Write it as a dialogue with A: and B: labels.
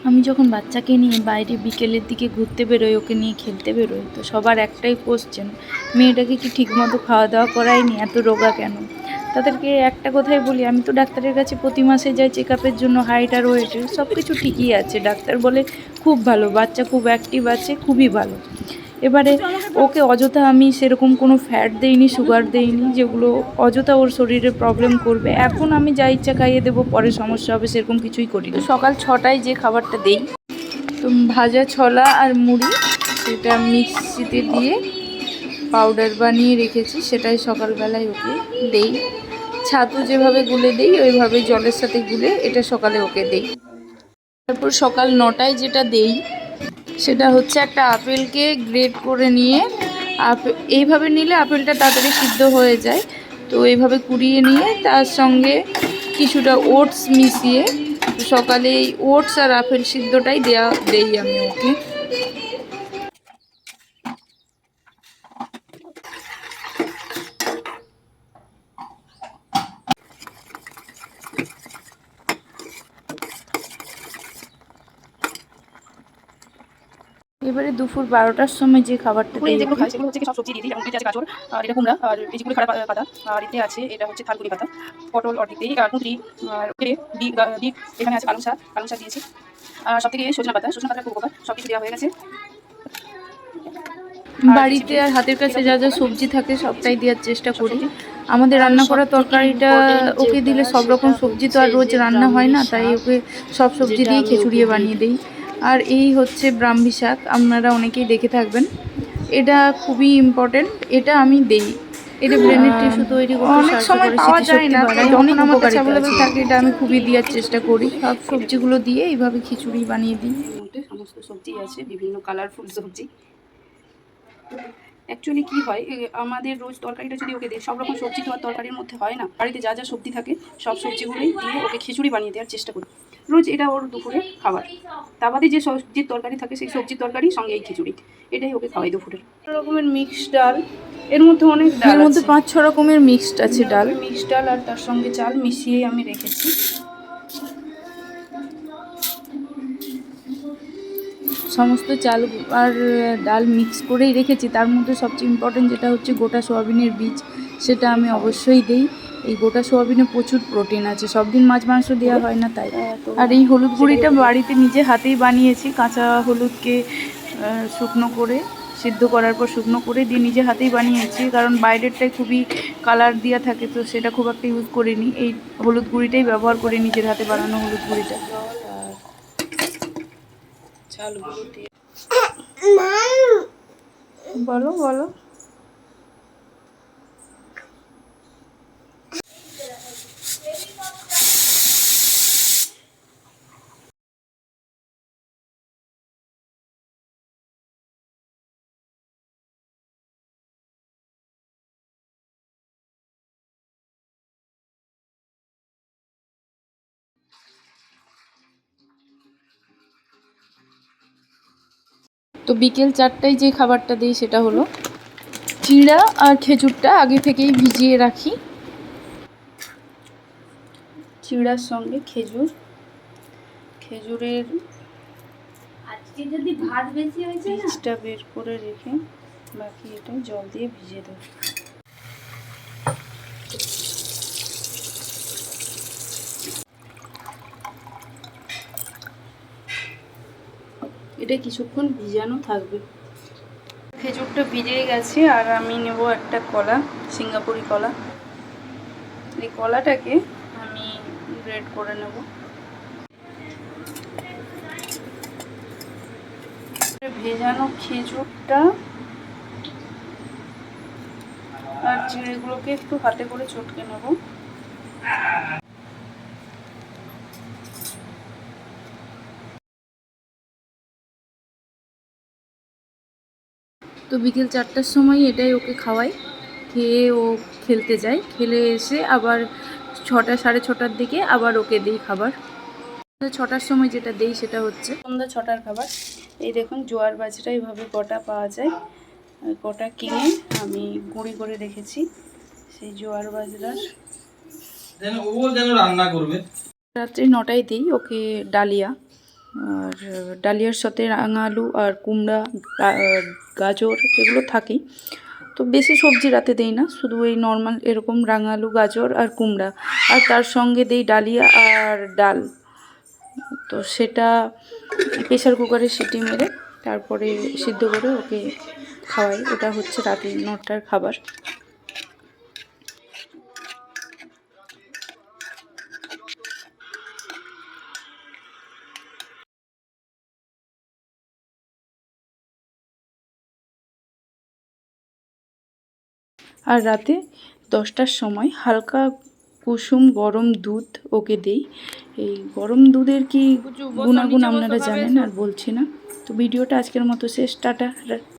A: আমি যখন বাচ্চাকে নিয়ে বাইরে বিকেলের দিকে ঘুরতে বেরোই, ওকে নিয়ে খেলতে বেরোই, তো সবার একটাই কোশ্চেন, মেয়েটাকে কি ঠিকমতো খাওয়া দাওয়া করায়নি, এত রোগা কেন? তাদেরকে একটা কথাই বলি, আমি তো ডাক্তারের কাছে প্রতি মাসে যাই চেক আপের জন্য, হাইট আর ওয়েটের সব কিছু ঠিকই আছে। ডাক্তার বলে খুব ভালো, বাচ্চা খুব অ্যাক্টিভ আছে, খুবই ভালো। এবারে ওকে অযথা আমি সেরকম কোনো ফ্যাট দেইনি, সুগার দেইনি, যেগুলো অযথা ওর শরীরে প্রবলেম করবে। এখন আমি যা ইচ্ছা খাইয়ে দেবো, পরে সমস্যা হবে, সেরকম কিছুই করি না। সকাল 6টায় যে খাবারটা দেই, তো ভাজা ছোলা আর মুড়ি, সেটা মিক্সিতে দিয়ে পাউডার বানিয়ে রেখেছি, সেটাই সকালবেলায় ওকে দেই। ছাতু যেভাবে গুলে দেই, ওইভাবে জলের সাথে গুলে এটা সকালে ওকে দেই। তারপর সকাল 9টায় যেটা দেই, সেটা হচ্ছে একটা আপেলকে গ্রেট করে নিয়ে, এইভাবে নিলে আপেলটা তাড়াতাড়ি সিদ্ধ হয়ে যায়, তো এইভাবে কুড়িয়ে নিয়ে তার সঙ্গে কিছুটা ওটস মিশিয়ে, সকালে এই ওটস আর আপেল সিদ্ধটাই দেই আমি ওকে। এবারে দুপুর 12টার সময় যে খাবারটা দিই,
B: যেগুলো খাই সেগুলো হচ্ছে সব সবজি দিয়ে দিই, যেমন এটা আছে গাজর, আর এটা কুমড়া, আর এই যেগুলো খাড়া পাতা, আর এতে আছে এটা হচ্ছে থালকুনি পাতা, পটল অর্ধেক দিই, আর কুঁদরি, আর ডিপ, এখানে আছে পালং শাক দিয়েছি, আর সব থেকে সজনা পাতা খুব উপকার, সব কিছু দেওয়া হয়ে গেছে।
A: বাড়িতে আর হাতের কাছে যা যা সবজি থাকে সবটাই দেওয়ার চেষ্টা করি। আমাদের রান্না করা তরকারিটা ওকে দিলে সব রকম সবজি তো আর রোজ রান্না হয় না, তাই ওকে সব সবজি দিয়েই খিচুড়ি বানিয়ে দিই। আর এই হচ্ছে ব্রাহ্মী শাক, আপনারা অনেকেই দেখে থাকবেন, এটা খুবই ইম্পর্টেন্ট, এটা আমি দেই। এটা ব্রেনের টিস্যু তৈরি করতে অনেক সময় পাওয়া যায় না, যখন আমার কাছে অ্যাভেলেবেল থাকে এটা আমি খুবই দেওয়ার চেষ্টা করি। সব সবজিগুলো দিয়ে এইভাবে খিচুড়ি বানিয়ে দিই।
B: এর মধ্যে সমস্ত সবজি আছে, বিভিন্ন কালারফুল সবজি। অ্যাকচুয়ালি কী হয়, আমাদের রোজ তরকারিটা যদি ওকে দিই, সব রকম সবজি তো আর তরকারির মধ্যে হয় না। বাড়িতে যা যা সবজি থাকে সব সবজিগুলোই দিয়ে ওকে খিচুড়ি বানিয়ে দেওয়ার চেষ্টা করি রোজ। এটা ওর দুপুরে খাবার। তা বাদে যে সবজির তরকারি থাকে সেই সবজির তরকারি সঙ্গে এই খিচুড়ি, এটাই ওকে খাওয়াই দুপুরের। রকমের মিক্সড ডাল, এর মধ্যে অনেক ডাল,
A: এর মধ্যে 5-6 রকমের মিক্সড আছে ডাল।
B: মিক্সড ডাল আর তার সঙ্গে চাল মিশিয়ে আমি রেখেছি।
A: সমস্ত চাল আর ডাল মিক্স করেই রেখেছি। তার মধ্যে সবচেয়ে ইম্পর্টেন্ট যেটা হচ্ছে গোটা সোয়াবিনের বীজ, সেটা আমি অবশ্যই দিই। এই গোটা সোয়াবিনে প্রচুর প্রোটিন আছে, সব দিন মাছ মাংস দেওয়া হয় না তাই। আর এই হলুদ গুঁড়িটা বাড়িতে নিজে হাতেই বানিয়েছি, কাঁচা হলুদকে শুকনো করে, সিদ্ধ করার পর শুকনো করে দিয়ে নিজে হাতেই বানিয়েছি, কারণ বাইরেরটাই খুবই কালার দেওয়া থাকে, তো সেটা খুব একটা ইউজ করিনি। এই হলুদ গুঁড়িটাই ব্যবহার করি, নিজের হাতে বানানো হলুদ গুঁড়িটা।
B: চালগুলো দিয়ে
A: বলো বলো। তো বিকেল 4টায় যে খাবারটা দিই সেটা হলো চিড়া আর খেজুরটা আগে থেকেই ভিজিয়ে রাখি।
B: চিড়ার সঙ্গে খেজুরের
C: আজকে যদি ভাত বেশি হয়েছে না,
B: বীজটা বের করে রেখে বাকি এটা জল দিয়ে ভিজিয়ে দেবো। এটা কিছুক্ষণ ভিজানো থাকবে। খেজুরটা ভিজে গেছে, আর আমি নেব একটা কলা, সিঙ্গাপুরি কলা। এই কলাটাকে আমি গ্রেড করে নেব। ভেজানো খেজুরটা আর চিড়েগুলোকে একটু হাতে করে চটকে নেব।
A: তো বিকেল 4টার সময় এটাই ওকে খাওয়াই, খেয়ে ও খেলতে যায়, খেলে এসে আবার 6টা 6:30টার দিকে আবার ওকে দিই খাবার। 6টার সময় যেটা দেই সেটা হচ্ছে
B: সন্ধ্যা 6টার খাবার। এই দেখুন জোয়ার বাজরা এইভাবে গোটা পাওয়া যায়, গোটা কিনে আমি গুঁড়ি করে রেখেছি। সেই জোয়ার বাজরার
D: ও যেন রান্না করবে।
B: রাত্রি 9টায় দিই ওকে ডালিয়া।
A: আর ডালিয়ার সাথে রাঙা আলু আর কুমড়া, গাজর এগুলো থাকেই। তো বেশি সবজি রাতে দেই না, শুধু এই নর্মাল এরকম রাঙা আলু, গাজর আর কুমড়া, আর তার সঙ্গে দেই ডালিয়া আর ডাল। তো সেটা প্রেসার কুকারে সিটি মেরে তারপরে সিদ্ধ করে ওকে খাওয়াই। ওটা হচ্ছে রাতে 9টার খাবার। আর রাতে 10টার সময় হালকা কুসুম গরম দুধ ওকে দেই। এই গরম দুধের কি গুণাগুণ আপনারা জানেন, আর বলছি না। তো ভিডিওটা আজকের মতো শেষ, টাটা।